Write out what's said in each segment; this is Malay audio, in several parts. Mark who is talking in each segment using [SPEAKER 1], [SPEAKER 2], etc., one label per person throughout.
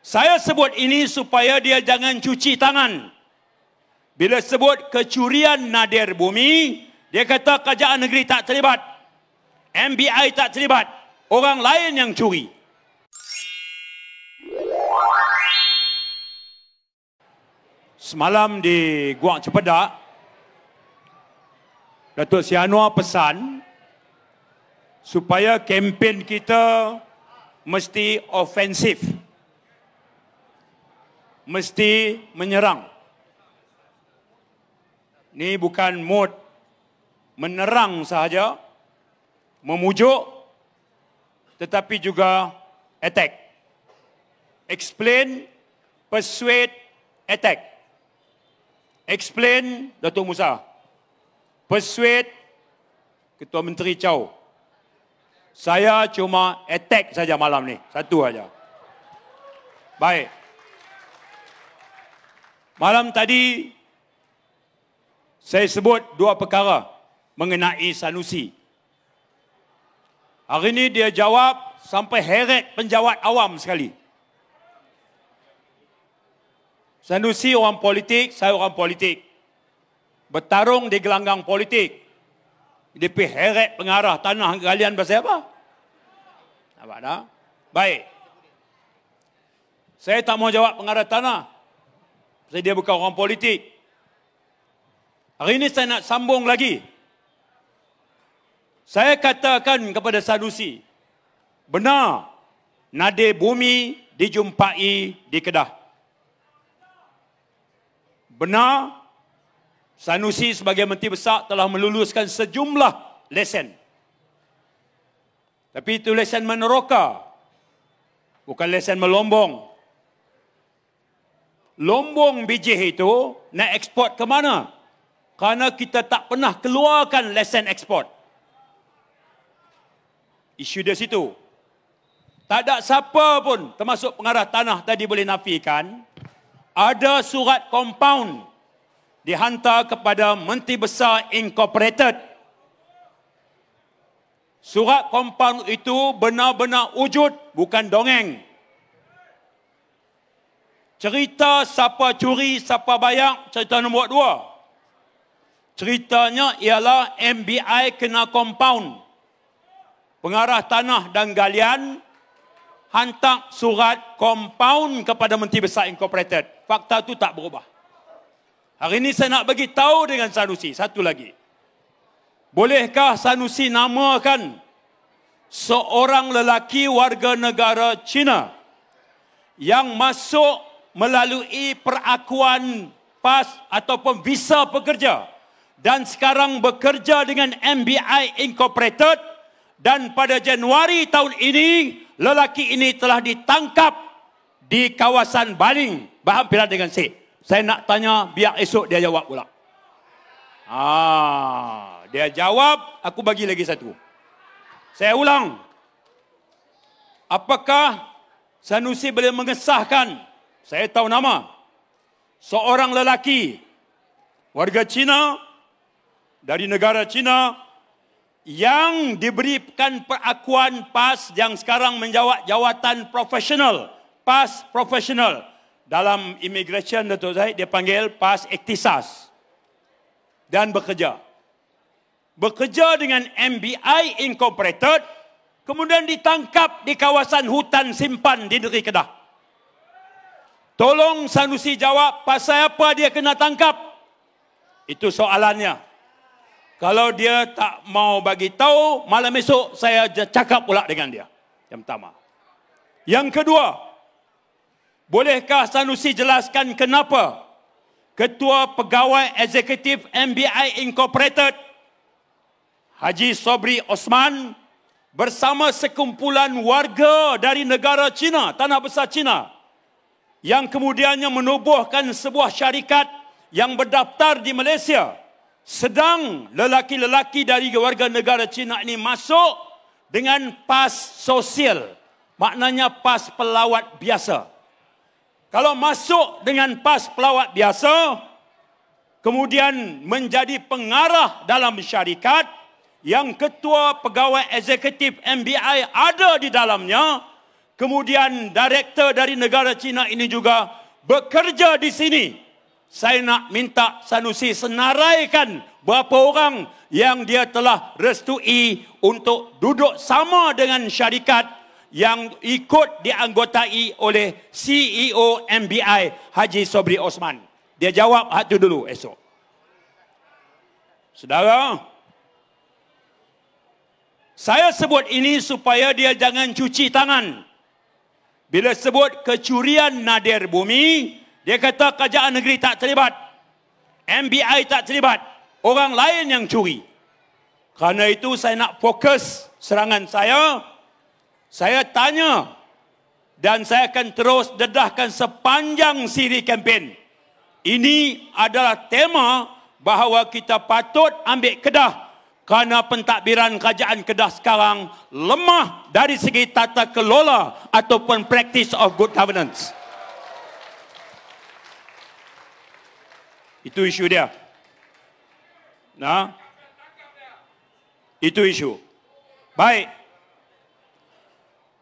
[SPEAKER 1] Saya sebut ini supaya dia jangan cuci tangan. Bila sebut kecurian nadir bumi, dia kata kerajaan negeri tak terlibat. MBI tak terlibat. Orang lain yang curi. Semalam di Guang Cepedak, Datuk Seri Anwar pesan supaya kempen kita mesti ofensif. Mesti menyerang. Ini bukan mod menerang sahaja, memujuk, tetapi juga attack. Explain, persuade, attack. Explain, Datuk Musa. Persuade, Ketua Menteri Chow. Saya cuma attack saja malam ni. Satu saja. Baik. Malam tadi, saya sebut dua perkara mengenai Sanusi. Hari ini dia jawab sampai heret penjawat awam sekali. Sanusi orang politik, saya orang politik. Bertarung di gelanggang politik. Dia pergi heret pengarah tanah galian pasal apa? Nampak tak? Baik. Saya tak mau jawab pengarah tanah. Sebab dia bukan orang politik. Hari ini saya nak sambung lagi. Saya katakan kepada Sanusi, benar nadir bumi dijumpai di Kedah. Benar Sanusi sebagai Menteri Besar telah meluluskan sejumlah lesen. Tapi itu lesen meneroka, bukan lesen melombong. Lombong biji itu nak ekspor ke mana? Kerana kita tak pernah keluarkan lesen ekspor. Isu dia situ. Tak ada siapa pun, termasuk pengarah tanah tadi boleh nafikan, ada surat compound dihantar kepada Menteri Besar Incorporated. Surat compound itu benar-benar wujud, bukan dongeng. Cerita siapa curi, siapa bayar, cerita nombor 2. Ceritanya ialah MBI kena compound. Pengarah tanah dan galian hantar surat compound kepada Menteri Besar Incorporated. Fakta itu tak berubah. Hari ini saya nak bagi tahu dengan Sanusi, satu lagi. Bolehkah Sanusi namakan seorang lelaki warga negara China yang masuk melalui perakuan PAS ataupun visa pekerja dan sekarang bekerja dengan MBI Incorporated, dan pada Januari tahun ini lelaki ini telah ditangkap di kawasan Baling berhampiran dengan Sik. Saya nak tanya, biar esok dia jawab pula. Dia jawab, aku bagi lagi satu. Saya ulang. Apakah Sanusi boleh mengesahkan, saya tahu nama, seorang lelaki warga Cina dari negara Cina yang diberikan perakuan PAS yang sekarang menjawat jawatan profesional, PAS profesional. Dalam immigration, Datuk Zahid, dia panggil PAS Ikhtisas. Dan bekerja. Bekerja dengan MBI Incorporated, kemudian ditangkap di kawasan hutan simpan di negeri Kedah. Tolong Sanusi jawab, pasal apa dia kena tangkap? Itu soalannya. Kalau dia tak mau bagi tahu, malam esok saya cakap pula dengan dia. Yang pertama. Yang kedua, bolehkah Sanusi jelaskan kenapa Ketua Pegawai Eksekutif MBI Incorporated, Haji Sobri Osman, bersama sekumpulan warga dari negara China, tanah besar China, yang kemudiannya menubuhkan sebuah syarikat yang berdaftar di Malaysia, sedang lelaki-lelaki dari warga negara China ini masuk dengan PAS sosial, maknanya PAS pelawat biasa. Kalau masuk dengan PAS pelawat biasa, kemudian menjadi pengarah dalam syarikat yang ketua pegawai eksekutif MBI ada di dalamnya, kemudian direktur dari negara China ini juga bekerja di sini. Saya nak minta Sanusi senaraikan berapa orang yang dia telah restui untuk duduk sama dengan syarikat yang ikut dianggotai oleh CEO MBI Haji Sobri Osman. Dia jawab hak tu dulu esok. Saudara, saya sebut ini supaya dia jangan cuci tangan. Bila sebut kecurian nadir bumi, dia kata kerajaan negeri tak terlibat. MBI tak terlibat. Orang lain yang curi. Kerana itu saya nak fokus serangan saya. Saya tanya dan saya akan terus dedahkan sepanjang siri kempen. Ini adalah tema bahawa kita patut ambil Kedah kerana pentadbiran kerajaan Kedah sekarang lemah dari segi tata kelola ataupun practice of good governance. Itu isu dia. Nah, itu isu. Baik.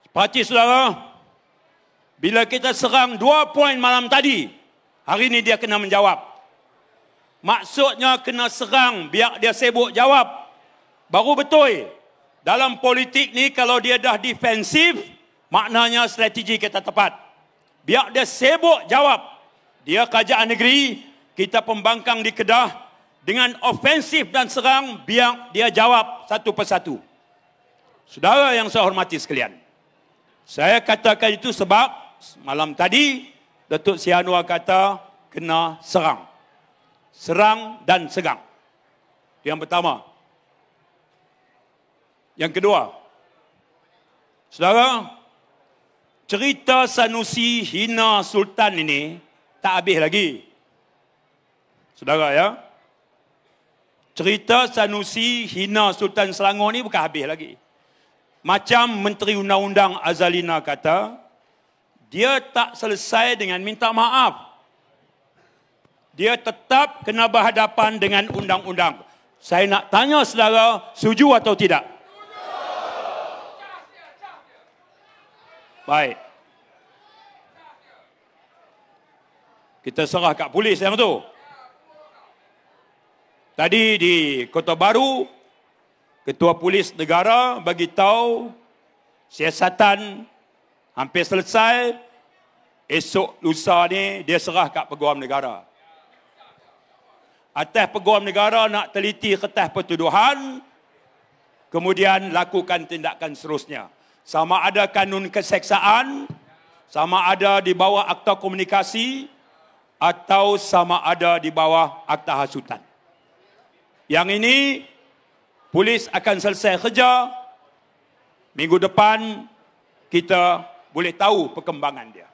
[SPEAKER 1] Parti saudara, bila kita serang 2 poin malam tadi, hari ini dia kena menjawab. Maksudnya kena serang biar dia sibuk jawab. Baru betul. Dalam politik ni kalau dia dah defensif, maknanya strategi kita tepat. Biar dia sibuk jawab. Dia kerajaan negeri, kita pembangkang di Kedah dengan ofensif dan serang, biar dia jawab satu persatu. Saudara yang saya hormati sekalian, saya katakan itu sebab malam tadi Datuk Seri Anwar kata kena serang. Serang dan segang. Yang pertama. Yang kedua, saudara, cerita Sanusi hina Sultan ini tak habis lagi. Saudara ya, cerita Sanusi hina Sultan Selangor ni bukan habis lagi. Macam Menteri Undang-Undang Azalina kata, dia tak selesai dengan minta maaf. Dia tetap kena berhadapan dengan undang-undang. Saya nak tanya saudara, setuju atau tidak? Baik. Kita serah kat polis yang tu. Tadi di Kota Baru, Ketua Polis Negara bagi tahu siasatan hampir selesai. Esok lusa ni dia serah kat Peguam Negara. Atas Peguam Negara nak teliti kertas pertuduhan, kemudian lakukan tindakan seterusnya. Sama ada kanun keseksaan, sama ada di bawah akta komunikasi, atau sama ada di bawah akta hasutan. Yang ini, polis akan selesai kerja. Minggu depan, kita boleh tahu perkembangan dia.